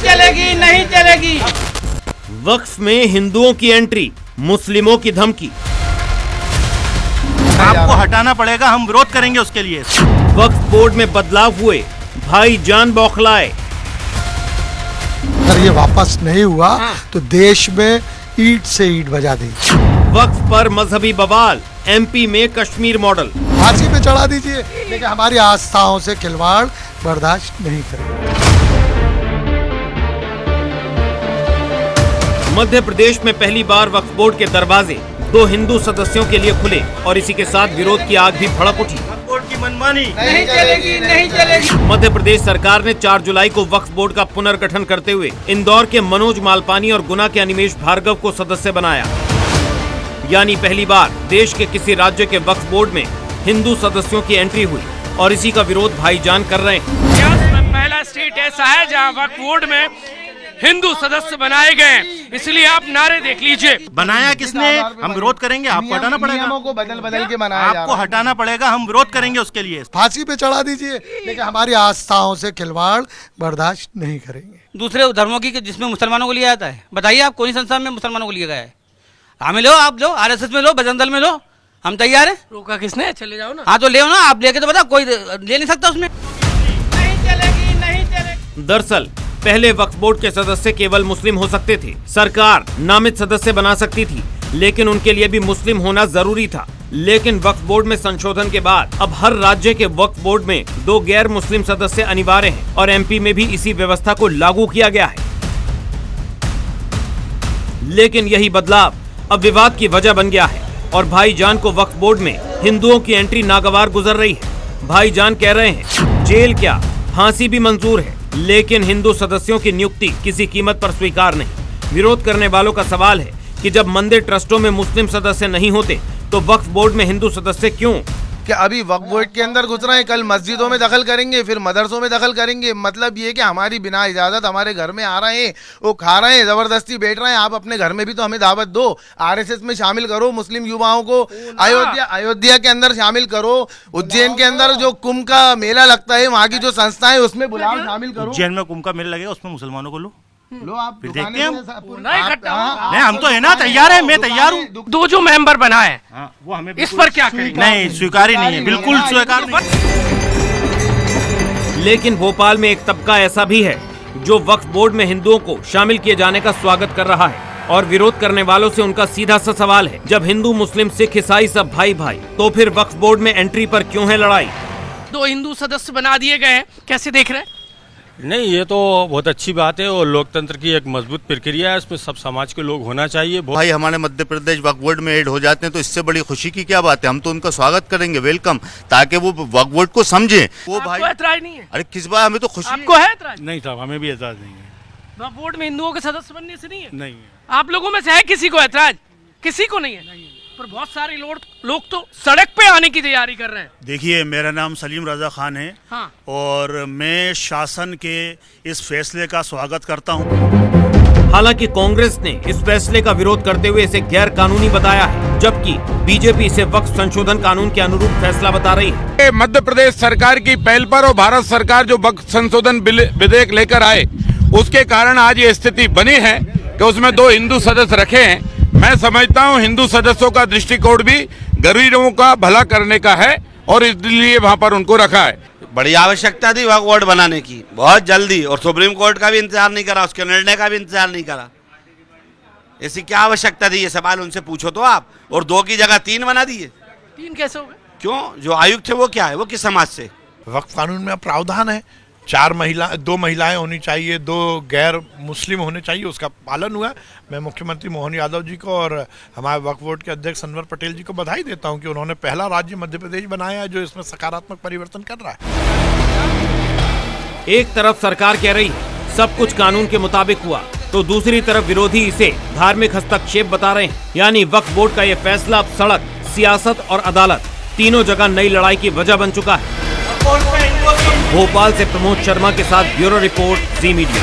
चलेगी, नहीं चलेगी। वक्फ में हिंदुओं की एंट्री, मुस्लिमों की धमकी। आपको हटाना पड़ेगा, हम विरोध करेंगे उसके लिए। वक्फ बोर्ड में बदलाव हुए, भाईजान बौखलाए। अगर ये वापस नहीं हुआ तो देश में ईंट से ईंट बजा देंगे। वक्फ पर मजहबी बवाल, एमपी में कश्मीर मॉडल। फांसी पे चढ़ा दीजिए, लेकिन हमारी आस्थाओं से खिलवाड़ बर्दाश्त नहीं करेंगे। मध्य प्रदेश में पहली बार वक्फ बोर्ड के दरवाजे 2 हिंदू सदस्यों के लिए खुले और इसी के साथ विरोध की आग भी भड़क उठी। वक्फ बोर्ड की मनमानी नहीं चलेगी, नहीं चलेगी। मध्य प्रदेश सरकार ने 4 जुलाई को वक्फ बोर्ड का पुनर्गठन करते हुए इंदौर के मनोज मालपानी और गुना के अनिमेश भार्गव को सदस्य बनाया। यानी पहली बार देश के किसी राज्य के वक्फ बोर्ड में हिंदू सदस्यों की एंट्री हुई और इसी का विरोध भाईजान कर रहे हैं। पहला स्टेट ऐसा है जहां वक्फ बोर्ड में हिंदू सदस्य बनाए गए, इसलिए आप नारे देख लीजिए। बनाया किसने? हम विरोध करेंगे, आपको हटाना पड़ेगा। नियमों को बदल के बनाया जा आपको रहा है। हटाना पड़ेगा, हम विरोध करेंगे उसके लिए। फांसी पे चढ़ा दीजिए, लेकिन हमारी आस्थाओं से खिलवाड़ बर्दाश्त नहीं करेंगे। दूसरे धर्मों की जिसमें मुसलमानों को लिया जाता है, बताइए आप कौन सी संस्था में मुसलमानों को लिया गया है? हमें लो, आप लो, आरएसएस में लो, बजरंग दल में लो, हम तैयार हैं। रोका किसने? चले जाओ ना। हाँ तो ले ना, आप लेके तो बताओ, कोई ले नहीं सकता उसमें। नहीं चलेगी, नहीं चलेगी। दरअसल पहले वक्फ बोर्ड के सदस्य केवल मुस्लिम हो सकते थे। सरकार नामित सदस्य बना सकती थी, लेकिन उनके लिए भी मुस्लिम होना जरूरी था। लेकिन वक्फ बोर्ड में संशोधन के बाद अब हर राज्य के वक्फ बोर्ड में 2 गैर मुस्लिम सदस्य अनिवार्य हैं और एमपी में भी इसी व्यवस्था को लागू किया गया है। लेकिन यही बदलाव अब विवाद की वजह बन गया है और भाईजान को वक्फ बोर्ड में हिंदुओं की एंट्री नागवार गुजर रही है। भाईजान कह रहे हैं जेल क्या, फांसी भी मंजूर है, लेकिन हिंदू सदस्यों की नियुक्ति किसी कीमत पर स्वीकार नहीं। विरोध करने वालों का सवाल है कि जब मंदिर ट्रस्टों में मुस्लिम सदस्य नहीं होते तो वक्फ बोर्ड में हिंदू सदस्य क्यों? कि अभी वक्फ बोर्ड के अंदर घुस रहे हैं, कल मस्जिदों में दखल करेंगे, फिर मदरसों में दखल करेंगे। मतलब ये कि हमारी बिना इजाजत हमारे घर में आ रहे हैं, वो खा रहे हैं, जबरदस्ती बैठ रहे हैं। आप अपने घर में भी तो हमें दावत दो, आरएसएस में शामिल करो, मुस्लिम युवाओं को अयोध्या के अंदर शामिल करो, उज्जैन के अंदर जो कुंभ का मेला लगता है वहाँ की जो संस्थाएं उसमें बुलाओ, शामिल करो। उज्जैन में कुंभ का मेला लगेगा, उसमें मुसलमानों को लो, आप फिर देखते हैं हम। नहीं, हम तो है ना, तैयार है, मैं तैयार हूँ। 2 जो मेंबर बनाए वो हमें इस पर क्या करेंगे? नहीं, स्वीकार ही नहीं है, बिल्कुल स्वीकार नहीं। लेकिन भोपाल में एक तबका ऐसा भी है जो वक्फ बोर्ड में हिंदुओं को शामिल किए जाने का स्वागत कर रहा है और विरोध करने वालों से उनका सीधा सा सवाल है, जब हिंदू मुस्लिम सिख ईसाई सब भाई भाई, तो फिर वक्फ बोर्ड में एंट्री पर क्यों है लड़ाई? 2 हिंदू सदस्य बना दिए गए हैं, कैसे देख रहे हैं? नहीं, ये तो बहुत अच्छी बात है और लोकतंत्र की एक मजबूत प्रक्रिया है, इसमें सब समाज के लोग होना चाहिए। भाई हमारे मध्य प्रदेश वक्फ बोर्ड में ऐड हो जाते हैं तो इससे बड़ी खुशी की क्या बात है। हम तो उनका स्वागत करेंगे, वेलकम, ताकि वो वक्फ बोर्ड को समझे। वो भाई ऐतराज नहीं है? अरे किस बात, हमें तो खुशी आपको है ऐतराज? नहीं साहब, हमें भी एतराज नहीं है। वक्फ बोर्ड में हिंदुओं के सदस्य बनने से नहीं है? नहीं है। आप लोगों में से है किसी को ऐतराज? किसी को नहीं है। पर बहुत सारे लोग तो सड़क पे आने की तैयारी कर रहे हैं। देखिए, मेरा नाम सलीम रजा खान है। हाँ। और मैं शासन के इस फैसले का स्वागत करता हूँ। हालांकि कांग्रेस ने इस फैसले का विरोध करते हुए इसे गैर कानूनी बताया है, जबकि बीजेपी इसे वक्फ संशोधन कानून के अनुरूप फैसला बता रही है। मध्य प्रदेश सरकार की पहल पर और भारत सरकार जो वक्फ संशोधन विधेयक लेकर आए, उसके कारण आज ये स्थिति बनी है कि उसमें 2 हिंदू सदस्य रखे हैं। मैं समझता हूं हिंदू सदस्यों का दृष्टिकोण भी गरीबों का भला करने का है और इसलिए वहां पर उनको रखा है। बड़ी आवश्यकता थी वक्फ बोर्ड बनाने की, बहुत जल्दी, और सुप्रीम कोर्ट का भी इंतजार नहीं करा, उसके निर्णय का भी इंतजार नहीं करा। ऐसी क्या आवश्यकता थी, ये सवाल उनसे पूछो तो आप। और 2 की जगह 3 बना दिए। 3 कैसे हो गए? क्यों? जो आयुक्त थे वो क्या है, वो किस समाज से? वक्फ कानून में प्रावधान है 2 महिलाएं होनी चाहिए, 2 गैर मुस्लिम होने चाहिए, उसका पालन हुआ। मैं मुख्यमंत्री मोहन यादव जी को और हमारे वक्फ बोर्ड के अध्यक्ष अनवर पटेल जी को बधाई देता हूं कि उन्होंने पहला राज्य मध्य प्रदेश बनाया है जो इसमें सकारात्मक परिवर्तन कर रहा है। एक तरफ सरकार कह रही है सब कुछ कानून के मुताबिक हुआ, तो दूसरी तरफ विरोधी इसे धार्मिक हस्तक्षेप बता रहे हैं। यानी वक्फ बोर्ड का ये फैसला अब सड़क, सियासत और अदालत तीनों जगह नई लड़ाई की वजह बन चुका है। भोपाल से प्रमोद शर्मा के साथ ब्यूरो रिपोर्ट, जी मीडिया।